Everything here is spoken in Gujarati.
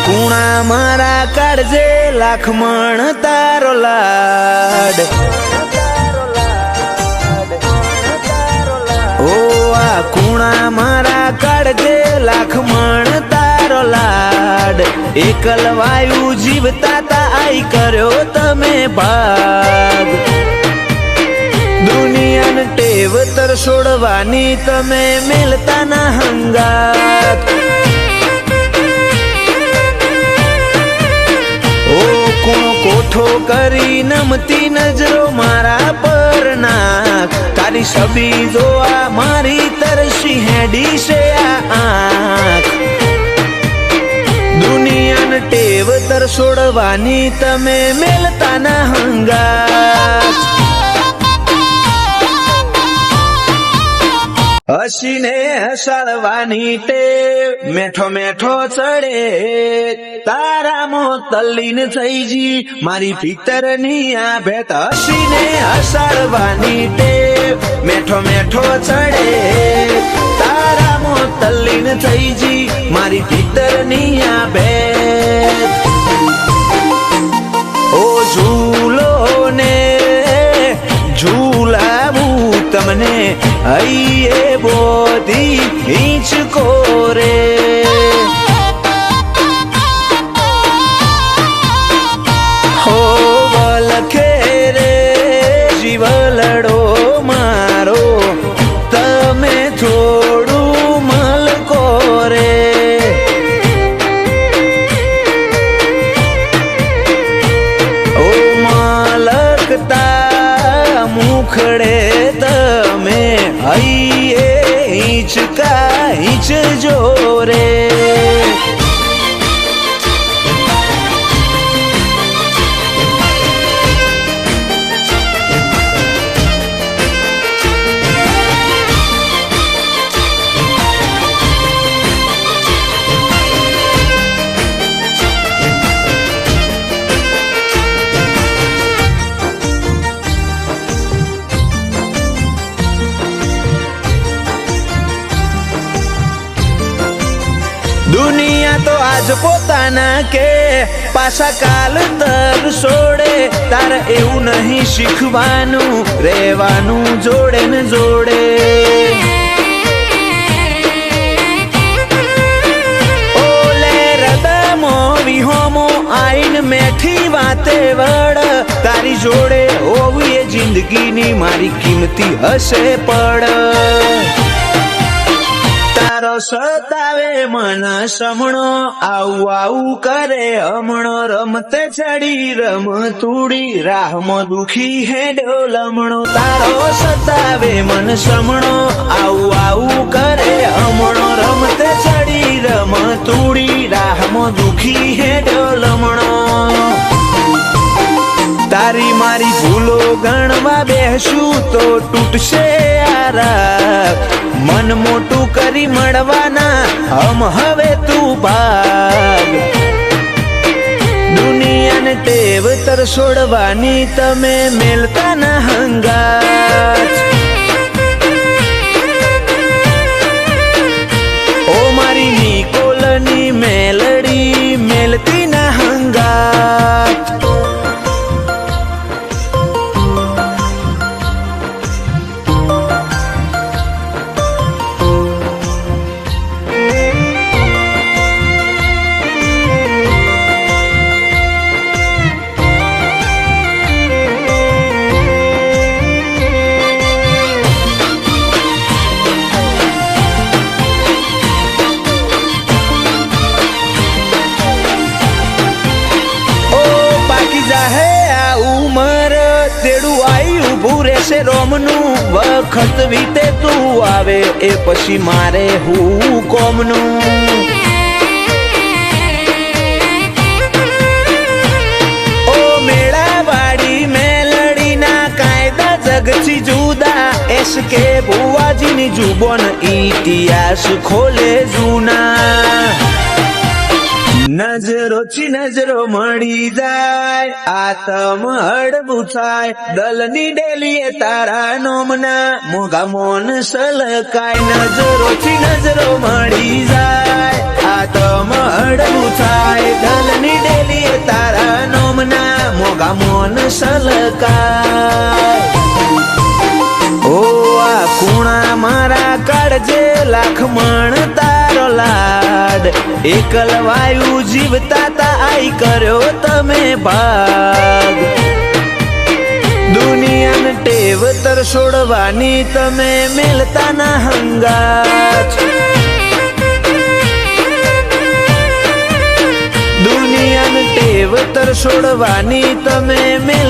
કુણા મારા કાળજે લાખમણ તારો લાડ ઓ આ કુણા મારા કાળજે લાખમણ તારો લાડ એકલ વાયુ જીવતા તા આઈ કર્યો તમે ભાગ દુનિયાને ટેવ તર છોડવાની તમે મેલતા ના હંગાત ઓ કોણ કોઠો કરી નમતી નજરો મારા પર નાખ તારી છબી જોવા મારી તરસી હેડી છે આ આંખ દુનિયાને ટેવ તર છોડવાની તમે મેલતા ના હંગાત હસીને હસાડવાની ટેવ મેઠો મેઠો ચડે તારામો તલ્લીન થઈ જી મારી ભીતરની આ ભેત હસીને હસાડવાની ટેવ મેઠો મેઠો ચડે તારામો તલ્લીન થઈ જી મારી ભીતરની આ ભેત ઓ ઝૂલો ને ઝૂલાવું તમને હૈયે બોધી હિંચકો રે હો વલખે રે જીવલડો મારો તમે થોડું મલકો રે ઓ મલકતા મુખડે તમે હૈયે હિંચકા હિંચજો રે દુનિયા તો આજ પોતાના કે પાછા કાલ તર છોડે તારે એવું નહીં શીખવાનું રહેવાનું જોડે ને જોડે ઓલે રદમો વિહોમો આઈન મેઠી વાતે વડ તારી જોડે હોવી એ જિંદગીની મારી કિંમતી હશે પડ તારો સતાવે મન સમણો આવું આવું કરે હમણો રમતે ચડી રમ તુડી રાહમાં દુખી હેડો લમણો તારો સતાવે મન સમણો આવું આવું કરે હમણો રમતે ચડી રમ તુડી રાહમાં દુખી હેડો લમણો તારી મારી ભૂલો ગણવા બેસું તો તૂટશે આરા મન મોટું કરી મળવાના હમ હવે તું ભાગ દુનિયાને ટેવ તર છોડવાની તમે મેલતા ના હંગાત ઓ મારી નિકોલની મેલડી મેલતી ના હંગાત રોમનું વખત વીતે તું આવે એ પછી મારે હું કોમનું ઓ મેળાવાડી મેલડીના કાયદા જગથી જુદા એસ કે ભુવાજીની જુબોન ઇતિહાસ ખોલે જૂના નજરો થી નજરો મળી જાય આતમ હડબું થાય દલની ડેલીએ તારા નોમના મોગા મોન સલકાય નજરો થી નજરો મળી જાય આતમ હડબું થાય કામોન સલકાર. ઓ આ કુણા મારા કાળજે લાખ મણ તારો લાડ, એકલ વાયુ જીવતા તા આઈ કર્યો તમે ભાગ. દુનિયાને ટેવ તરસોડવાની તમે મેલતા ના હંગાત. દુનિયાને ટેવ તરસોડવાની તમે મેલ